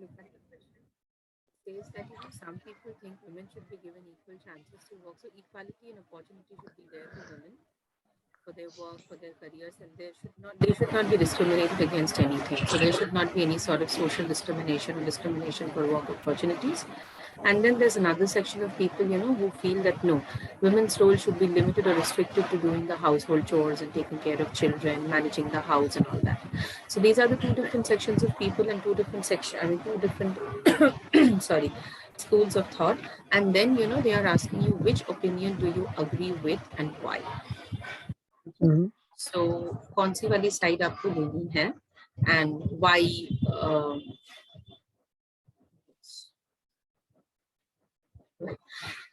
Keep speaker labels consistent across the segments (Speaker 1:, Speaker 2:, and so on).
Speaker 1: look at the question, it says that some people think women should be given equal chances to work. So equality and opportunity should be there for women for their work, for their careers, and they should not be discriminated against anything. So there should not be any sort of social discrimination or discrimination for work opportunities. And then there's another section of people, who feel that no, women's role should be limited or restricted to doing the household chores and taking care of children, managing the house and all that. So these are the two different sections of people and two different sorry, schools of thought. And then, they are asking you which opinion do you agree with and why.
Speaker 2: Mhm.
Speaker 1: So कौन सी वाली side आपको लेनी है and why right.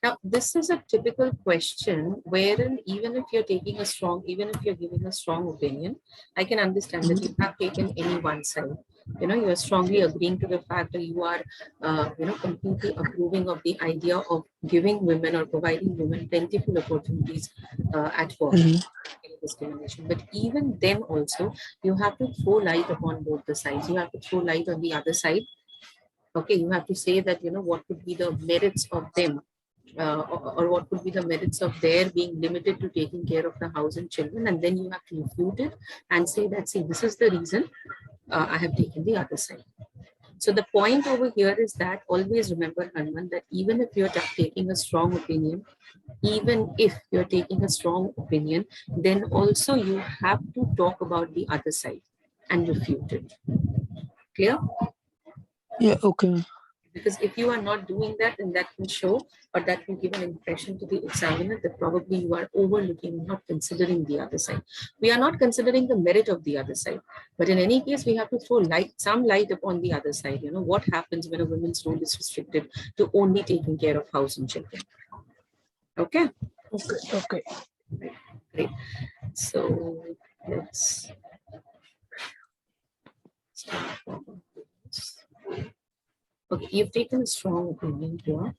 Speaker 1: Now, this is a typical question wherein even if you're giving a strong opinion, I can understand that you have taken any one side. You are strongly agreeing to the fact that you are, completely approving of the idea of giving women or providing women plentiful opportunities at work.
Speaker 2: Mhm.
Speaker 1: Discrimination, but even then also you have to throw light upon both the sides. You have to throw light on the other side. Okay, you have to say that what could be the merits of them, or what could be the merits of their being limited to taking care of the house and children, and then you have to refute it and say that, see, this is the reason I have taken the other side. So the point over here is that always remember, Hanuman, that even if you're taking a strong opinion, then also you have to talk about the other side and refute it. Clear?
Speaker 2: Yeah, okay.
Speaker 1: Because if you are not doing that, then that will show, or that will give an impression to the examiner that probably you are overlooking, not considering the other side. We are not considering the merit of the other side, but in any case, we have to throw some light upon the other side. What happens when a woman's role is restricted to only taking care of house and children. Okay.
Speaker 2: Okay.
Speaker 1: Great. So let's start. Okay, you've taken a strong opinion here.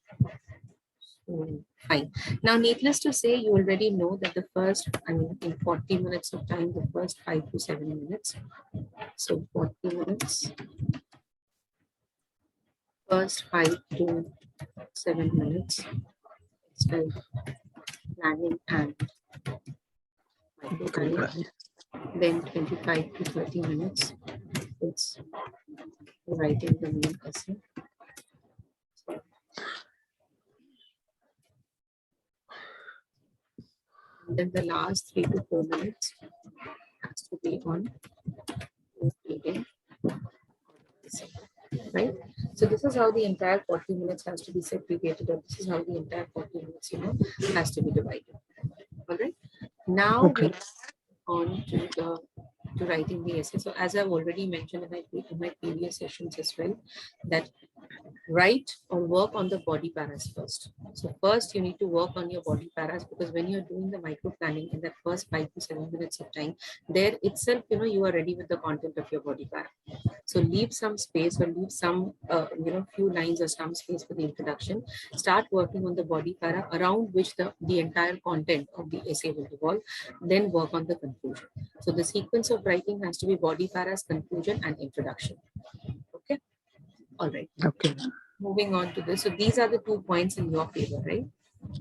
Speaker 1: Fine. Now, needless to say, you already know that in 40 minutes of time, the first 5 to 7 minutes. So 40 minutes, first 5 to 7 minutes, it's like planning and microplanning. Then 25 to 30 minutes, it's writing the main essay. And then the last 3 to 4 minutes has to be on reading, right? So this is how the entire 40 minutes has to be segregated, or this is how the entire 40 minutes, has to be divided. All right. Now
Speaker 2: Okay.
Speaker 1: we're on to writing the essay. So as I've already mentioned in my previous sessions as well, that write or work on the body paras first. So first you need to work on your body paras, because when you're doing the micro planning in that first 5 to 7 minutes of time, there itself, you are ready with the content of your body para. So leave some space, or leave some, few lines or some space for the introduction. Start working on the body para around which the entire content of the essay will revolve. Then work on the conclusion. So the sequence of writing has to be body paras, conclusion, and introduction. Okay. All right.
Speaker 2: Okay.
Speaker 1: Moving on to this. So these are the 2 points in your favor, right?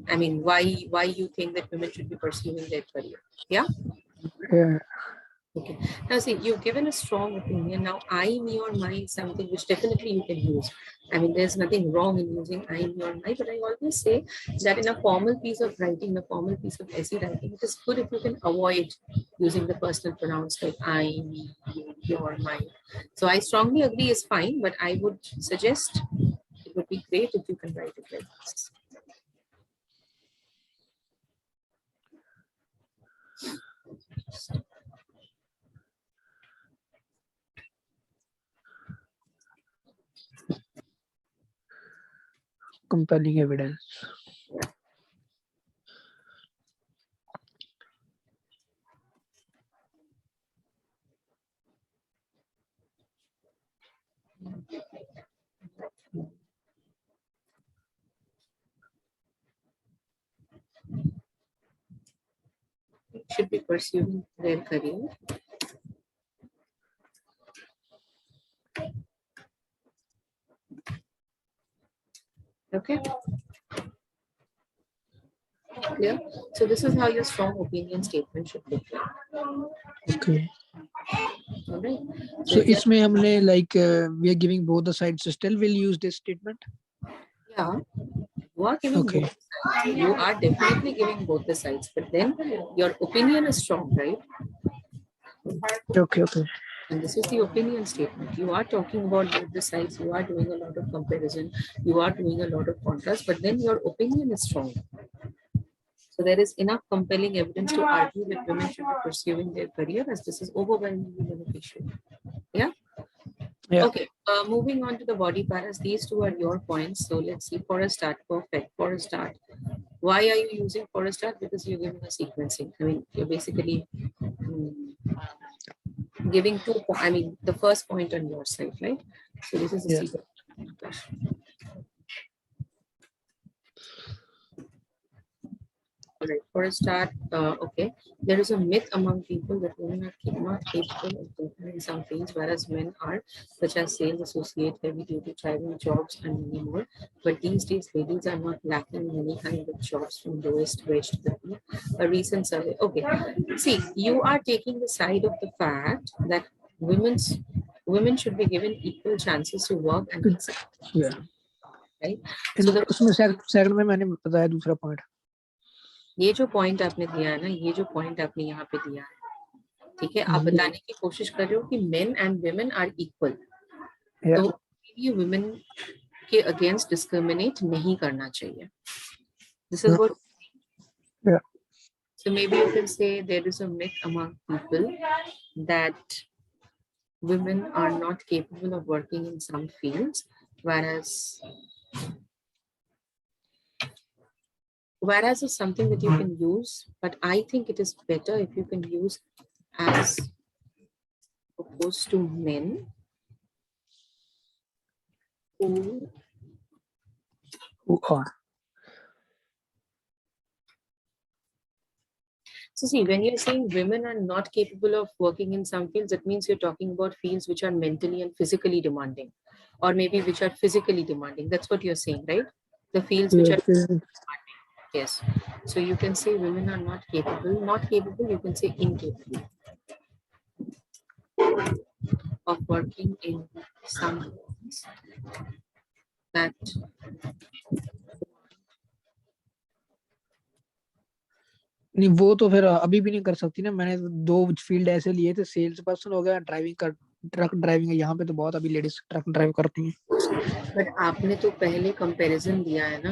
Speaker 1: I mean, why you think that women should be pursuing their career? Yeah.
Speaker 2: Yeah.
Speaker 1: Okay. Now see, you've given a strong opinion. Now, I in your mind, something which definitely you can use. I mean, there's nothing wrong in using I in your mind, but I always say that in a formal piece of writing, a formal piece of essay writing, it is good if you can avoid using the personal pronouns like I, me, you, your, mine. So I strongly agree is fine, but I would suggest it would be great if you can write it like this.
Speaker 2: Compelling evidence.
Speaker 1: Should be pursuing their career. Okay, clear? So this is how your strong opinion statement should look like.
Speaker 2: Okay.
Speaker 1: All right.
Speaker 2: So
Speaker 1: is there,
Speaker 2: इसमें हमने like we are giving both the sides. So still we'll use this statement.
Speaker 1: yeah, you are giving
Speaker 2: Okay.
Speaker 1: both the sides. You are definitely giving both the sides, but then your opinion is strong, right?
Speaker 2: Okay. Okay.
Speaker 1: And this is the opinion statement. You are talking about both the sides. You are doing a lot of comparison. You are doing a lot of contrast, but then your opinion is strong. So there is enough compelling evidence to argue that women should be pursuing their career, as this is overwhelmingly beneficial. Yeah.
Speaker 2: Yeah.
Speaker 1: Okay. Moving on to the body paras. These two are your points. So let's see. For a start, perfect. For a start, why are you using for a start? Because you're giving a sequencing. I mean, you're basically giving 2 I mean, the first point on your side, right? So this is a
Speaker 2: Yeah.
Speaker 1: sequence. All right, for a start, okay, there is a myth among people that women are not capable of working in some fields, whereas men are, such as sales associate, heavy duty driving jobs, and many more. But these days, ladies are not lacking in any kind of jobs from lowest wage to the peak. A recent survey, okay, see, you are taking the side of the fact that women should be given equal chances to work and make success,
Speaker 2: Yeah.
Speaker 1: right?
Speaker 2: And
Speaker 1: So the
Speaker 2: उसमें second में मैंने बताया दूसरा point.
Speaker 1: ये जो point आपने दिया है ना, ये जो पॉइंट आपने यहाँ पे दिया है, ठीक है, आप बताने की कोशिश कर रहे हो कि men and women are equal, तो ये वुमेन के अगेंस्ट डिस्क्रिमिनेट नहीं करना चाहिए. This is what, so maybe you can say there is a myth among people that women are not capable of working in some fields, whereas is something that you can use, but I think it is better if you can use as opposed to men who
Speaker 2: are.
Speaker 1: So see, when you're saying women are not capable of working in some fields, it means you're talking about fields which are mentally and physically demanding, or maybe which are physically demanding. That's what you're saying, right? The fields which are demanding. Yes. So you can say women are not capable. Not capable, you can say incapable of working in some fields that
Speaker 2: नहीं वो तो फिर अभी भी नहीं कर सकती ना. मैंने 2 फील्ड ऐसे लिए थे, सेल्स पर्सन हो गया, ड्राइविंग कर ट्रक ड्राइविंग है. यहाँ पे तो बहुत अभी लेडीज ट्रक ड्राइव करती हैं.
Speaker 1: बट आपने तो पहले कंपैरिजन दिया है ना.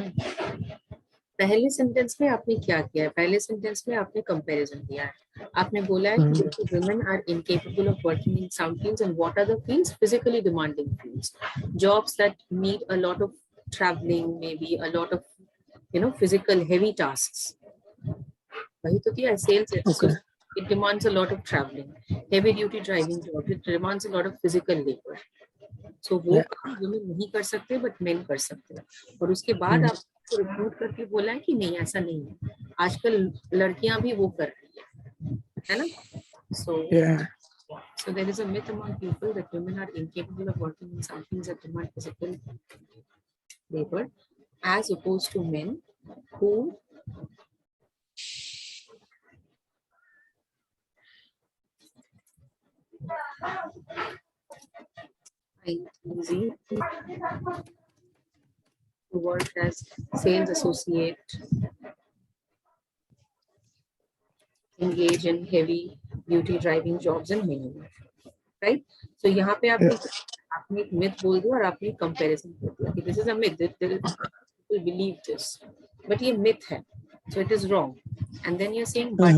Speaker 1: पहले सेंटेंस में आपने क्या किया है? पहले सेंटेंस में आपने कंपैरिजन दिया है. आपने बोला है कि women are incapable of working in some fields, and what are the fields? Physically demanding fields, jobs that need a lot of traveling, maybe a lot of physical heavy tasks. वही तो दिया है. Sales, so it demands a lot of traveling. Heavy duty driving job, it demands a lot of physical labor. So वो काम women नहीं कर सकते, but men कर सकते हैं. और उसके बाद आप रिक्रूट करके बोला है कि नहीं, ऐसा नहीं है, आजकल लड़कियां भी वो कर रही है ना. So there is a myth among people that women are incapable of working in some things that demand physical labor, as opposed to men who easy to work as sales associate, engage in heavy duty driving jobs and many more, right? So यहाँ पे आपने एक myth बोल दिया और आपने comparison बोल दिया कि this is a myth, that people believe this, but ये myth है, so it is wrong. And then you're saying but,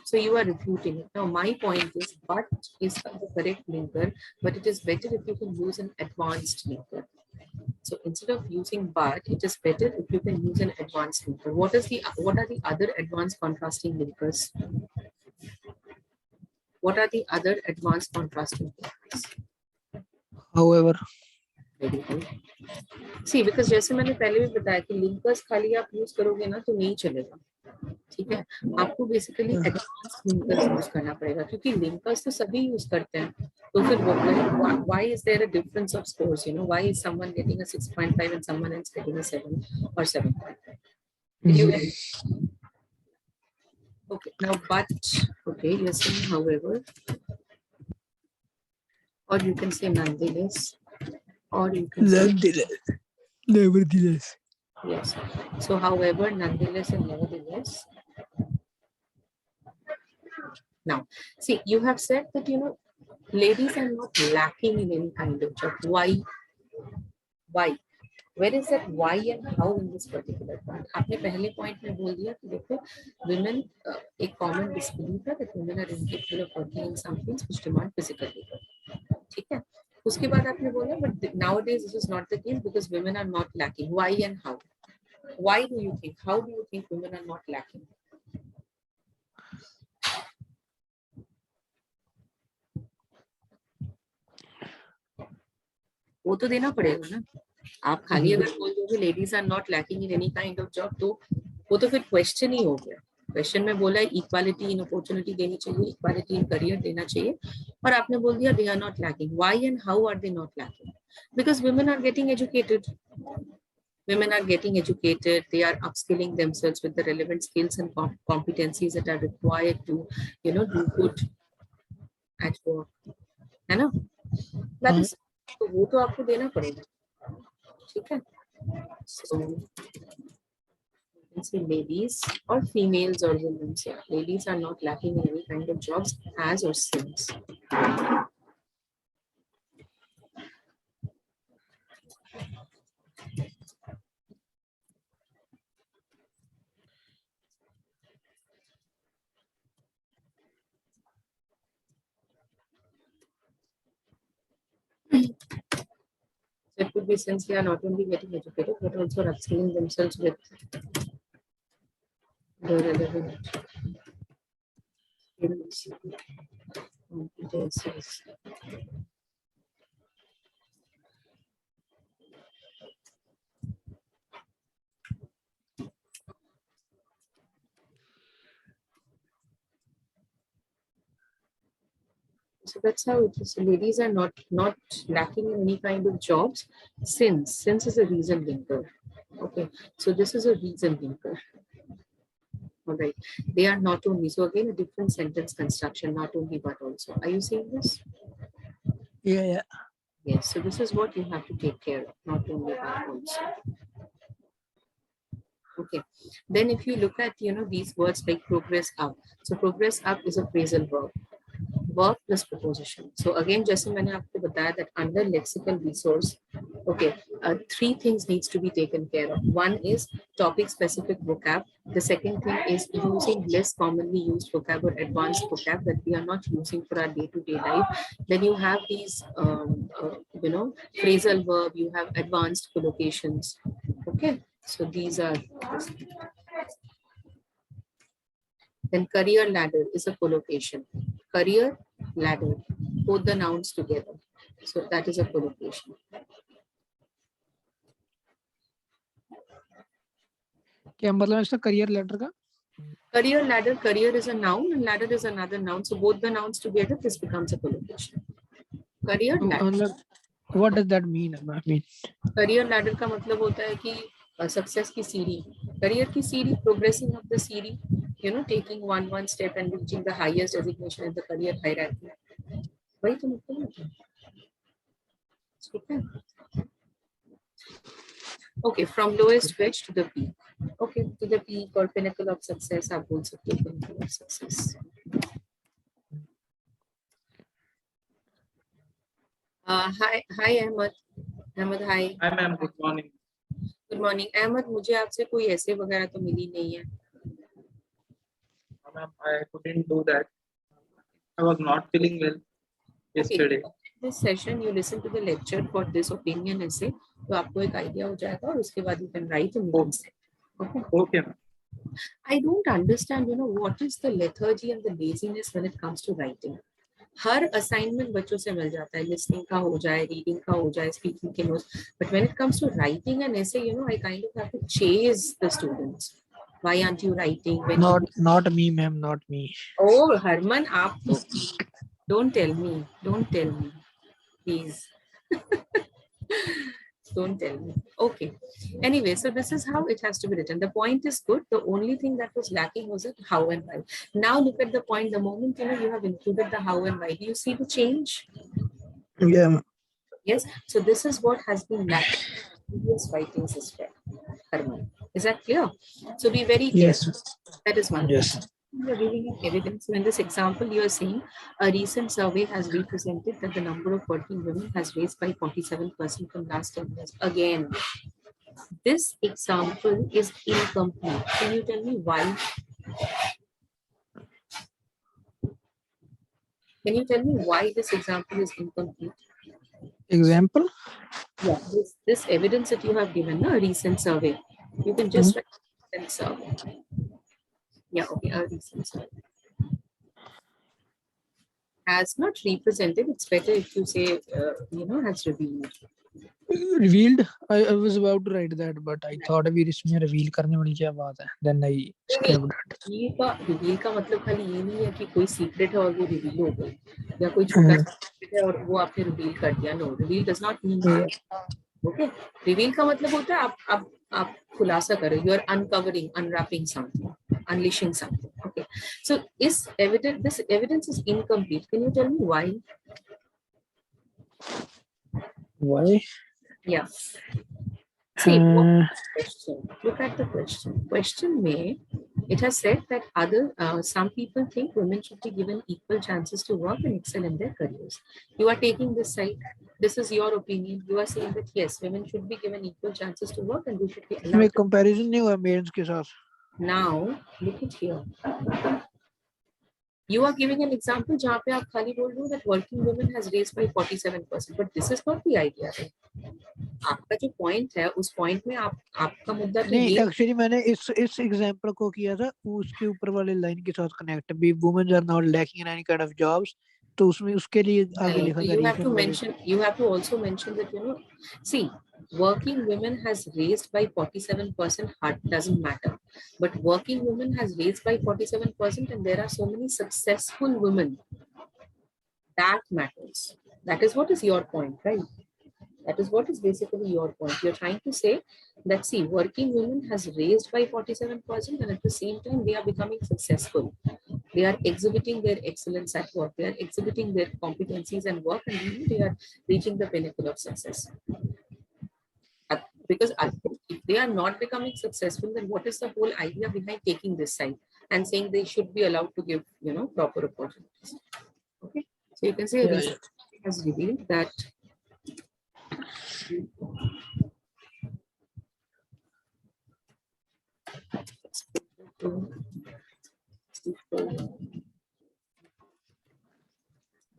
Speaker 1: so you are refuting it. Now my point is, but is the correct linker, but it is better if you can use an advanced linker. So instead of using but, it is better if you can use an advanced linker. What are the other advanced contrasting linkers? What are the other advanced contrasting linkers?
Speaker 2: However.
Speaker 1: Very good. See, because जैसे मैंने पहले भी बताया कि linkers खाली आप use करोगे ना तो नहीं चलेगा. ठीक है, आपको बेसिकली एडवांस लिंकर्स यूज करना पड़ेगा, क्योंकि लिंकर्स तो सभी यूज करते हैं. तो फिर why is there a difference of scores? Why is someone getting a 6.5 and someone else getting a 7 or 7.5? Did you get it? Okay, now but okay, you're saying however, or you can say nonetheless, or you can say
Speaker 2: nevertheless.
Speaker 1: yes. So however, nonetheless, and nevertheless. Now, see, you have said that ladies are not lacking in any kind of job. Why? Why? Where is that why and how in this particular point? आपने पहले point में बोल दिया कि देखो women एक common disbelief है that women are incapable of working in some things which demand physical labor. ठीक है? उसके बाद आपने बोला but nowadays this is not the case because women are not lacking. Why and how? Why do you think? How do you think women are not lacking? वो तो देना पड़ेगा ना. आप खाली अगर बोल दोगे ladies are not lacking in any kind of job तो वो तो फिर क्वेश्चन ही हो गया. क्वेश्चन में बोला है इक्वालिटी इन अपॉर्चुनिटी देनी चाहिए, इक्वालिटी इन करियर देना चाहिए, और आपने बोल दिया they are not lacking. Why and how are they not lacking? Because women are getting educated. Women are getting educated, they are upskilling themselves with the relevant skills and competencies that are required to do good at work, है ना? That is, तो वो तो आपको देना पड़ेगा. ठीक है? So you can say ladies or females or women. Yeah, ladies are not lacking in any kind of jobs as or since. So it could be since they are not only getting educated but also upskilling themselves with the relevant skills, competencies. So that's how it is. So ladies are not lacking in any kind of jobs since is a reason linker. Okay, so this is a reason linker. All right, they are not only, so again a different sentence construction, not only but also. Are you seeing this?
Speaker 2: Yeah.
Speaker 1: Yes, so this is what you have to take care of, not only but also. Okay, then if you look at these words like progress up, so progress up is a phrasal verb. Verb plus preposition. So again, जैसे मैंने आपको बताया that under lexical resource, okay, three things needs to be taken care of. One is topic specific vocab. The second thing is using less commonly used vocab or advanced vocab that we are not using for our day-to-day life. Then you have these, phrasal verb. You have advanced collocations. Okay, so these are. Then career ladder is a collocation. Career ladder, both the nouns together. So that is a collocation.
Speaker 2: क्या मतलब इसका career ladder का?
Speaker 1: Career ladder, career is a noun and ladder is another noun. So both the nouns together, this becomes a collocation. Career ladder.
Speaker 2: What does that mean? I mean,
Speaker 1: career ladder का मतलब होता है कि success की सीढ़ी, career की सीढ़ी, progressing up the सीढ़ी, taking one step and reaching the highest designation in the career hierarchy. वही तो मतलब है. Okay. Okay, from lowest wedge to the peak. Okay, to the peak or pinnacle of success, आप बोल सकते हो pinnacle of success. Hi Ahmed. Hi.
Speaker 3: Hi ma'am, good morning.
Speaker 1: Good morning. Ahmed, मुझे आपसे कोई ऐसे वगैरह तो मिली नहीं है.
Speaker 3: Ma'am, I couldn't do that. I was not feeling well yesterday.
Speaker 1: Okay. This session, you listen to the lecture for this opinion essay. तो आपको एक idea हो जाएगा और उसके बाद you can write and answer. Okay.
Speaker 3: Okay, ma'am.
Speaker 1: I don't understand, what is the lethargy and the laziness when it comes to writing. Her assignment बच्चों से मिल जाता है, लिसनिंग का हो जाए, रीडिंग का हो जाए, स्पीकिंग के notes, but when it comes to writing and ऐसे I kind of have to chase the students. Why aren't you writing?
Speaker 2: not me, ma'am, not me.
Speaker 1: Oh, Harman, आप तो Don't tell me. Don't tell me. Please. Don't tell me. Okay. Anyway, so this is how it has to be written. The point is good. The only thing that was lacking was it how and why. Now look at the point. The moment you have included the how and why, do you see the change?
Speaker 2: Yeah.
Speaker 1: Yes. So this is what has been lacking in previous writings as well. Harman. Is that clear? So be very clear.
Speaker 2: Yes.
Speaker 1: That is one thing.
Speaker 2: Yes.
Speaker 1: You are giving an evidence. So in this example, you are saying a recent survey has represented that the number of working women has raised by 47% from last 10 years. Again, this example is incomplete. Can you tell me why? Can you tell me why this example is incomplete?
Speaker 2: Example.
Speaker 1: Yeah, this evidence that you have given, a recent survey. You can just write recent survey. Yeah, okay, a recent survey. Has not represented. It's better if you say, has revealed.
Speaker 2: Revealed. I was about to write that, but I thought अभी इसमें reveal करने वाली क्या बात है? Then I scrapped it.
Speaker 1: Reveal का मतलब खाली ये नहीं है कि कोई सीक्रेट है और वो रिवील हो गई, या कोई छोटा सीक्रेट है और वो आपने रिवील कर दिया. No, reveal does not mean that. Okay, reveal का मतलब होता है आप खुलासा करें. You are uncovering, unwrapping something, unleashing something. Okay, so this evidence is incomplete. Can you tell me why?
Speaker 2: Why?
Speaker 1: Yeah. See, question. Look at the question. Question may, it has said that some people think women should be given equal chances to work and excel in their careers. You are taking this side. This is your opinion. You are saying that yes, women should be given equal chances to work and they should be allowed.
Speaker 2: comparison नहीं हुआ mains के साथ.
Speaker 1: Now, look at here. You are giving an example जहाँ पे आप खाली बोल रहे हो that working women has raised by 47%, but this is not the idea. आपका जो point है, उस point में आपका मुद्दा तो
Speaker 2: नहीं,
Speaker 1: ये.
Speaker 2: एक्चुअली मैंने इस एग्जांपल को किया था उसके ऊपर वाले लाइन के साथ connect. B women are not lacking in any kind of jobs, तो उसमें उसके लिए आगे लिखा था.
Speaker 1: You have to also mention that see, working women has raised by 47%. Doesn't matter, but working women has raised by 47%, and there are so many successful women. That matters. That is what is your point, right? That is what is basically your point. You're trying to say that, see, working women has raised by 47%, and at the same time, they are becoming successful. They are exhibiting their excellence at work. They are exhibiting their competencies and work, and they are reaching the pinnacle of success. Because if they are not becoming successful, then what is the whole idea behind taking this side and saying they should be allowed to give, proper opportunities? Okay, so you can say research has revealed that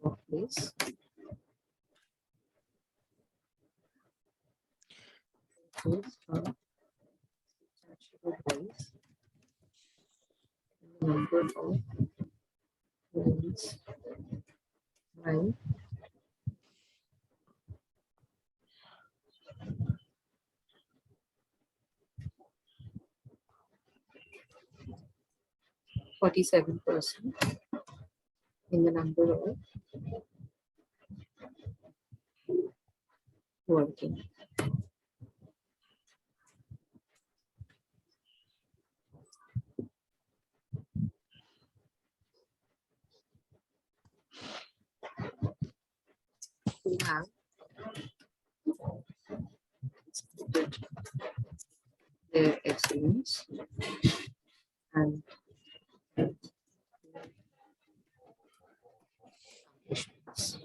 Speaker 1: workplace number of roles by 47% in the number of working. We have their excellence and accomplishments.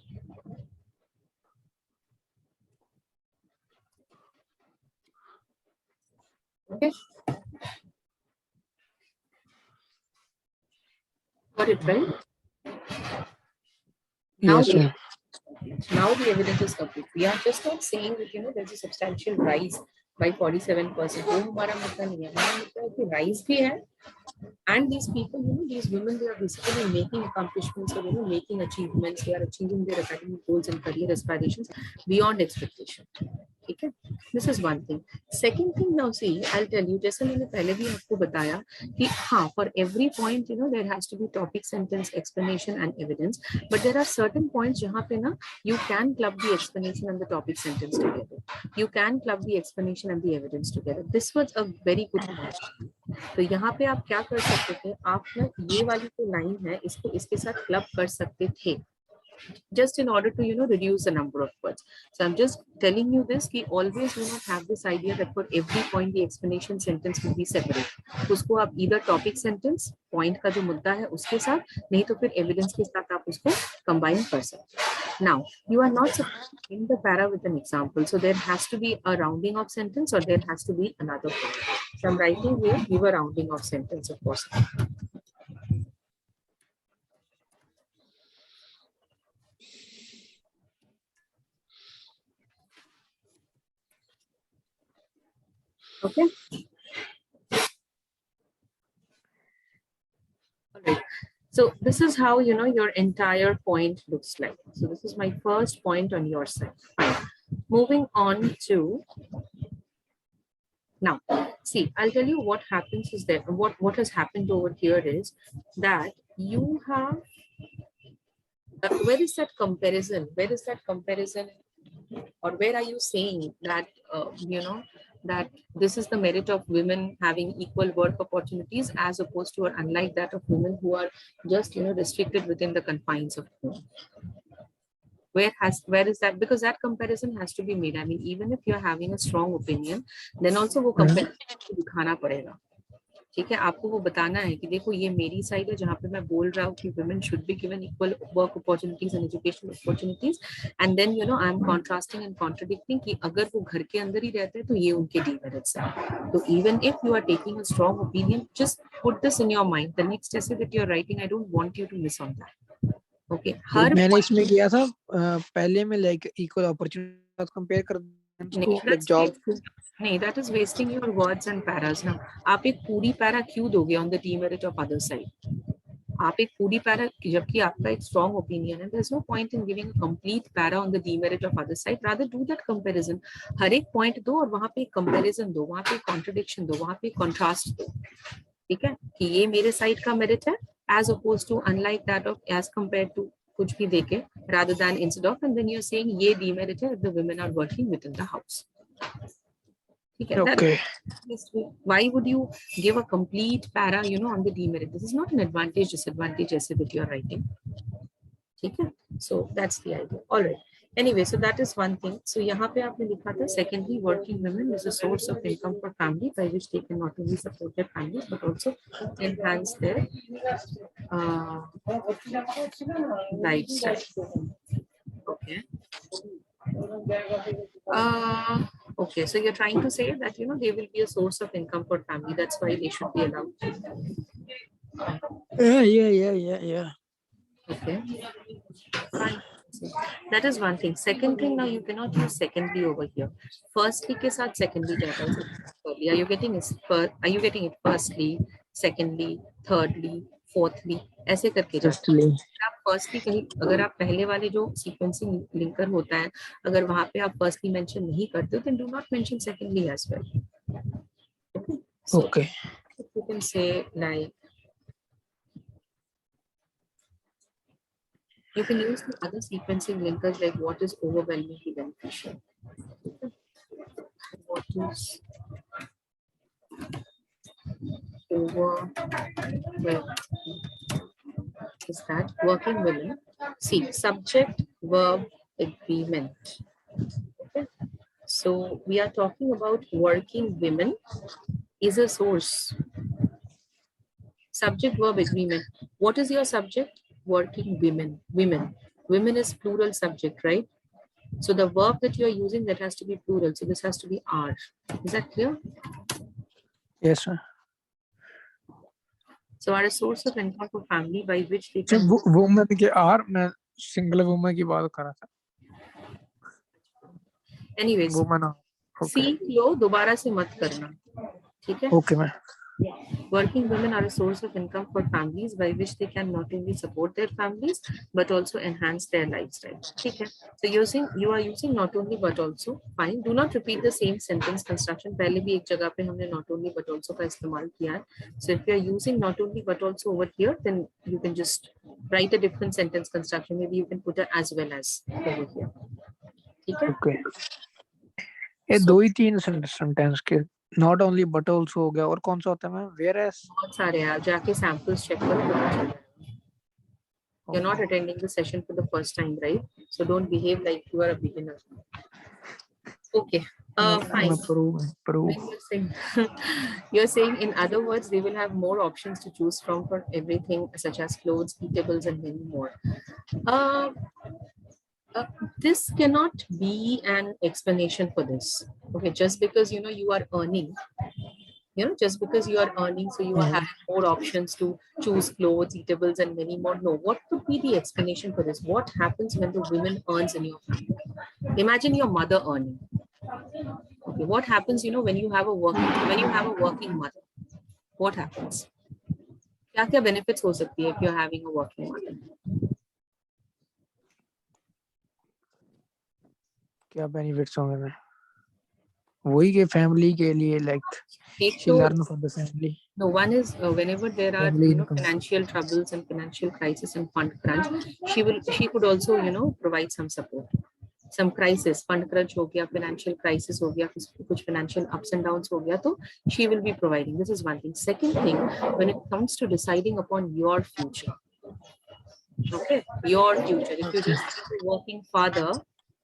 Speaker 1: Okay. Got it right? Now, now the evidence is complete. We are just not saying that there's a substantial rise by 47%. वो हमारा मुद्दा नहीं है. हमारा मुद्दा है कि rise भी है, and these people, these women, they are basically making accomplishments or making achievements. They are achieving their academic goals and career aspirations beyond expectation. Okay. This is one thing. Second thing, now see, I'll tell you, जैसे मैंने पहले भी आपको बताया कि हाँ, for every point, you know, there has to be topic, sentence, explanation and evidence. But there are certain points जहाँ पे ना you can club the explanation and the topic sentence together. You can club the explanation and the evidence together. This was a very good point. तो यहाँ पे आप क्या कर सकते थे, आप ना ये वाली जो लाइन है इसको इसके साथ क्लब कर सकते थे, just in order to, you know, reduce the number of words. So I'm just telling you this, कि always do not have this idea that for every point the explanation sentence will be separate. उसको आप either topic sentence, point का जो मुद्दा है उसके साथ, नहीं तो फिर evidence के साथ आप उसको combine कर सकते. Now, you are not supposed to end the para with an example. So there has to be a rounding of sentence or there has to be another point. So I'm writing here, give a rounding of sentence, of course. Okay. All right. So this is how, you know, your entire point looks like. So this is my first point on your side. Fine. Moving on to, now, see, I'll tell you what happens is that what has happened over here is that you have, where is that comparison? Where is that comparison? Or where are you saying that, you know, that this is the merit of women having equal work opportunities as opposed to, or unlike that of women who are just, you know, restricted within the confines of home? Where is that? Because that comparison has to be made. I mean, even if you're having a strong opinion, then also वो comparison दिखाना पड़ेगा. ठीक है, आपको वो बताना है कि देखो ये मेरी साइड है जहाँ पे मैं बोल रहा हूँ कि women should be given equal work opportunities and educational opportunities, and then, you know, I am contrasting and contradicting कि अगर वो घर के अंदर ही रहते हैं तो ये उनके demerits हैं. तो even if you are taking a strong opinion, just put this in your mind. The next essay that you are writing, I don't want you to miss on that. Okay. हर
Speaker 2: मैंने इसमें किया था पहले में like equal opportunity compare कर like job.
Speaker 1: नहीं, that is wasting your words and paras ना. आप एक पूरी पैरा क्यों दोगे on the demerit of other side? आप एक पूरी पैरा, जबकि आपका एक strong opinion है, there's no point in giving a complete para on the demerit of other side. Rather do that comparison. हर एक point दो और वहाँ पे एक comparison दो, वहाँ पे एक contradiction दो, वहाँ पे एक contrast दो. ठीक है, कि ये मेरे side का merit है as opposed to unlike that of as compared to कुछ भी देके, rather than instead of, and then you're saying ये demerit है if the women are working within the house.
Speaker 2: Okay.
Speaker 1: Why would you give a complete para, you know, on the demerit? This is not an advantage disadvantage essay that you are writing. Okay, so that's the idea. All right. Anyway, so that is one thing. So यहाँ पे आपने लिखा था, secondly, working women is a source of income for family by which they can not only support their families but also enhance their lifestyle. Okay. Okay, so you're trying to say that, you know, they will be a source of income for family. That's why they should be allowed.
Speaker 2: Yeah.
Speaker 1: Okay. Fine. That is one thing. Second thing, now you cannot use secondly over here. Firstly के साथ secondly जाता है. Are you getting it? Firstly, secondly, thirdly, fourthly, ऐसे करके जाता है. आप firstly कहीं, अगर आप पहले वाले जो सीक्वेंसिंग लिंकर होता है, अगर वहां पे आप फर्स्टली मेंशन नहीं करते हो, then do not mention secondly as well. Okay. So,
Speaker 2: okay.
Speaker 1: You can say like, you can use the other sequencing linkers like what is overwhelmingly beneficial. What is overwhelming? Is that working women? See, subject, verb, agreement. Okay. So we are talking about working women is a source. Subject, verb, agreement. What is your subject? Working women. Women is plural subject, right? So the verb that you are using, that has to be plural. So this has to be are. Is that clear?
Speaker 2: Yes, sir.
Speaker 1: So are a source of income for family by which they can.
Speaker 2: woman के are, मैं single woman की बात कर रहा था.
Speaker 1: Anyways,
Speaker 2: woman.
Speaker 1: सीख लो, दोबारा से मत करना. ठीक है?
Speaker 2: Okay, ma'am.
Speaker 1: Working women are a source of income for families by which they can not only support their families but also enhance their lifestyle. Okay. So you are using not only but also. Fine. Do not repeat the same sentence construction. पहले भी एक जगह पे हमने not only but also का इस्तेमाल किया है. So if you are using not only but also over here, then you can just write a different sentence construction. Maybe you can put a as well as over here. ठीक है?
Speaker 2: Okay, ये दो ही तीन sentence के not only but also हो गया, और कौन सा होता है मैम? Where as?
Speaker 1: बहुत सारे हैं, आप जाके सैम्पल्स चेक करो पता चल जाएगा. You're not attending the session for the first time, right? So don't behave like you are a beginner. Okay, fine. When you're saying, in other words, they will have more options to choose from for everything, such as clothes, eatables, and many more. This cannot be an explanation for this. Okay, just because you are earning. Just because you are earning, so you are having more options to choose clothes, eatables, and many more. No, what could be the explanation for this? What happens when the woman earns in your family? Imagine your mother earning. Okay, what happens, when you have a working mother? What happens? क्या benefits हो सकती है if you're having a working mother?
Speaker 2: क्या benefits होंगे मैं? वही के family के लिए, like she learn from the family.
Speaker 1: No, one is whenever there are financial troubles and financial crisis and fund crunch, she could also provide some support. Some crisis, fund crunch हो गया, financial crisis हो गया, कुछ financial ups and downs हो गया, तो she will be providing. This is one thing. Second thing, when it comes to deciding upon your future, okay, your future. If you just have a working father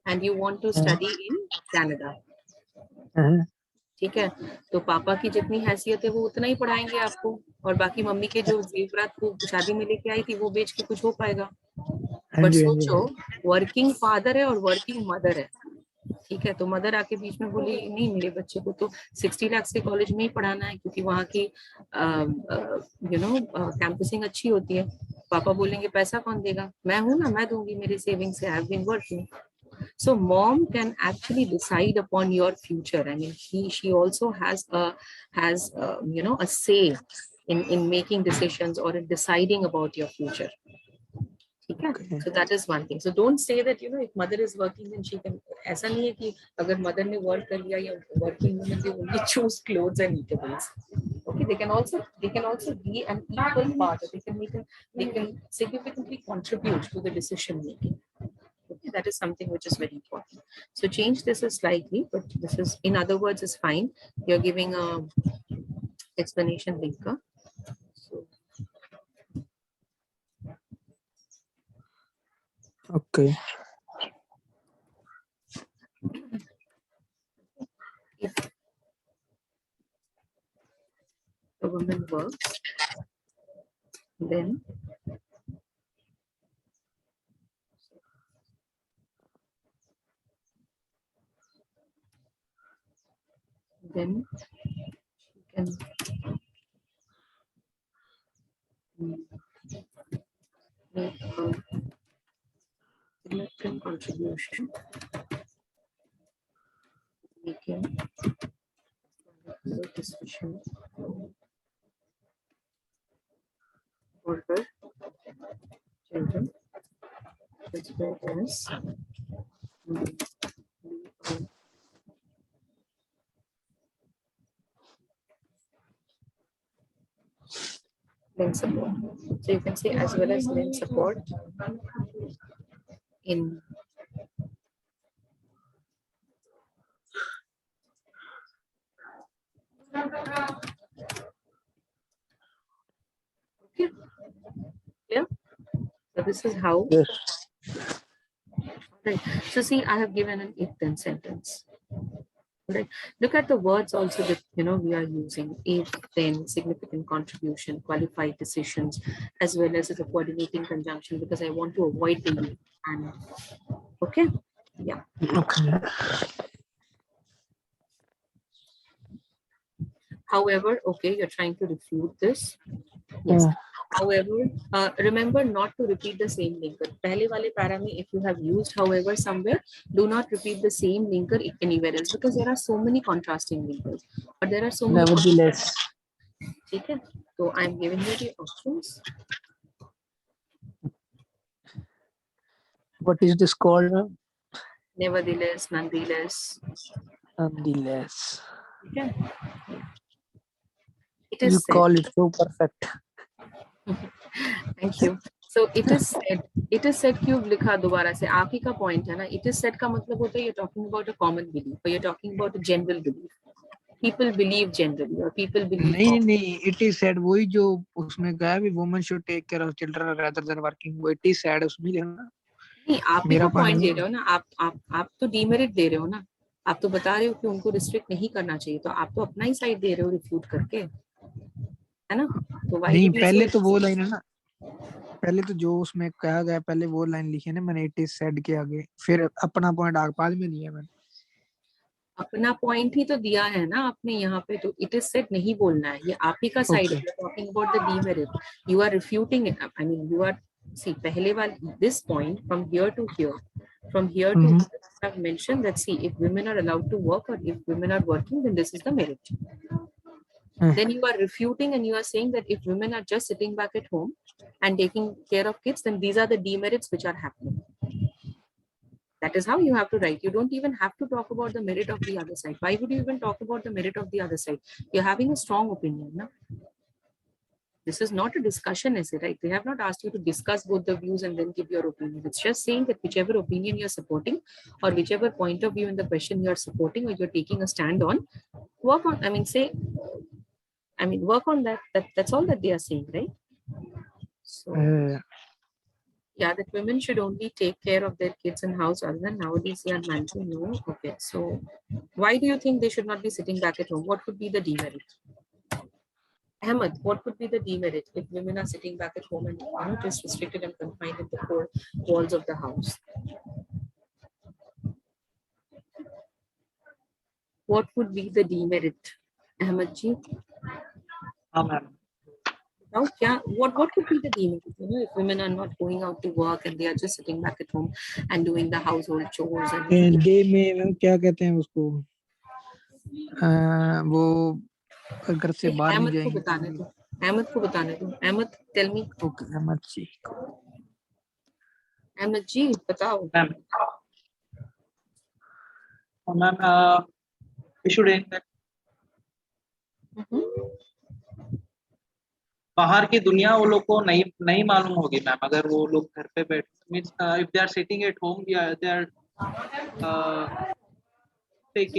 Speaker 1: and you want to study in Canada, ठीक है, तो पापा की जितनी हैसियत है वो उतना ही पढ़ाएंगे आपको, और बाकी मम्मी के जो जेवरात को शादी में लेके आई थी वो बेच के कुछ हो पाएगा. बट सोचो, वर्किंग फादर है और वर्किंग मदर है, ठीक है, तो मदर आके बीच में बोली नहीं, मेरे बच्चे को तो 60 लाख के कॉलेज में ही पढ़ाना है क्योंकि वहाँ की कैंपसिंग अच्छी होती है. पापा बोलेंगे पैसा कौन देगा? मैं हूँ ना, मैं दूंगी, मेरी सेविंग से. I have been working. So mom can actually decide upon your future. I mean, she also has a say in making decisions or in deciding about your future. Okay. So that is one thing. So don't say that if mother is working then she can. ऐसा नहीं है कि अगर mother ने work कर लिया या working women they only choose clothes and eatables. Okay, they can also be an equal part. They can significantly contribute to the decision making. Okay, that is something which is very important. So change this slightly, but this is, in other words, is fine. You're giving a explanation linker. So,
Speaker 2: okay.
Speaker 1: If the woman works, then she can make a significant contribution, making a decision for her children, as well as lend support. So you can say as well as lend support in okay. Clear? So this is how.
Speaker 2: Yes.
Speaker 1: Right. So see, I have given an if-then sentence. Right. Look at the words also that we are using: if, then, significant contribution, qualified decisions, as well as a coordinating conjunction, because I want to avoid the you and. Okay. Yeah.
Speaker 2: Okay.
Speaker 1: However, okay, you're trying to refute this. Yes. However, remember not to repeat the same linker. पहले वाले para में, if you have used however somewhere, do not repeat the same linker anywhere else, because there are so many contrasting linkers. But there are so many.
Speaker 2: Nevertheless.
Speaker 1: ठीक है, तो I am giving you the options.
Speaker 2: What is this called, ma'am?
Speaker 1: Nevertheless, nonetheless.
Speaker 2: Nonetheless.
Speaker 1: ठीक है. It
Speaker 2: You
Speaker 1: is said.
Speaker 2: call it so perfect.
Speaker 1: Thank you. So it is said क्यों लिखा दोबारा से, आप ही का पॉइंट है ना. It is said का मतलब होता है you're talking about a common belief, or you're talking about a general belief. People believe generally, or people believe.
Speaker 2: नहीं नहीं, it is said वही जो उसमें कहा है, women should take care of children rather than working. वो it is said उसमें लिखना.
Speaker 1: नहीं, आप ही
Speaker 2: मेरा
Speaker 1: तो पॉइंट
Speaker 2: point
Speaker 1: दे रहे हो ना. आप तो डीमेरिट दे रहे हो ना. आप तो बता रहे हो कि उनको रिस्ट्रिक्ट नहीं करना चाहिए, तो आप तो अपना ही साइड दे रहे हो रिफ्यूट करके, है ना. तो why
Speaker 2: नहीं,
Speaker 1: did you
Speaker 2: पहले
Speaker 1: say
Speaker 2: तो वो लाइन है ना, पहले तो जो उसमें कहा गया पहले वो लाइन लिखी है ना मैंने, it is said के आगे, फिर अपना पॉइंट आगे बाद में दिया मैंने.
Speaker 1: अपना पॉइंट ही तो दिया है ना आपने यहाँ पे. तो इट इज सेड नहीं बोलना है, ये आप ही का साइड है. Talking about the demerit, you are refuting it. I mean you are, see पहले वाले this point from here to here, from here to have mentioned that, see, if women are allowed to work, or if women are working, then this is the merit. Then you are refuting and you are saying that if women are just sitting back at home and taking care of kids, then these are the demerits which are happening. That is how you have to write. You don't even have to talk about the merit of the other side. Why would you even talk about the merit of the other side? You're having a strong opinion, no? This is not a discussion essay, right? They have not asked you to discuss both the views and then give your opinion. It's just saying that whichever opinion you're supporting, or whichever point of view in the question you're supporting, or you're taking a stand on, work on, work on that. That's all that they are saying, right? So, yeah, that women should only take care of their kids in house rather than nowadays they are managing. No, okay. So, why do you think they should not be sitting back at home? What could be the demerit? Ahmed, what could be the demerit if women are sitting back at home and just restricted and confined in the four walls of the house? What would be the demerit, Ahmed ji?
Speaker 3: ma'am.
Speaker 1: Now, what could be the demerit? If women are not going out to work and they are just sitting back at home and doing the household chores and
Speaker 2: day में क्या कहते हैं उसको, वो घर से बाहर नहीं
Speaker 1: अहमद को
Speaker 2: जाएंगे.
Speaker 1: बताने दो. अहमद को बताने दो. Ahmad, tell me.
Speaker 2: Okay, Ahmad ji.
Speaker 1: Ahmad ji बताओ.
Speaker 3: Ma'am, we should end that. बाहर की दुनिया वो लोग को नहीं मालूम होगी मैम, अगर वो लोग घर पे बैठ means if they are sitting at home, they are take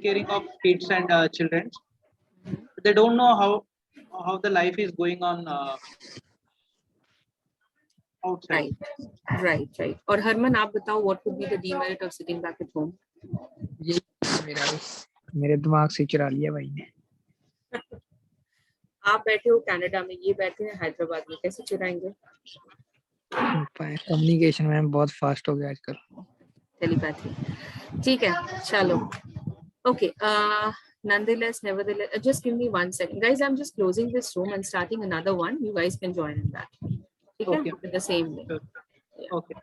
Speaker 3: caring of kids and children. They don't know how the life is going on outside.
Speaker 1: Right. और हरमन आप बताओ, what would be the demerit of sitting back at home?
Speaker 2: ये मेरे दिमाग से चुरा लिया भाई ने.
Speaker 1: आप बैठे हो कनाडा में, ये बैठे हैं हैदराबाद में, कैसे चुराएंगे?
Speaker 2: कम्युनिकेशन में बहुत फास्ट हो गया आजकल.
Speaker 1: टेलीपैथी. ठीक है, चलो. Okay. Nonetheless, nevertheless, just give me 1 second, guys. I'm just closing this room and starting another one. You guys can join in that. Okay. With the same link.
Speaker 3: Okay.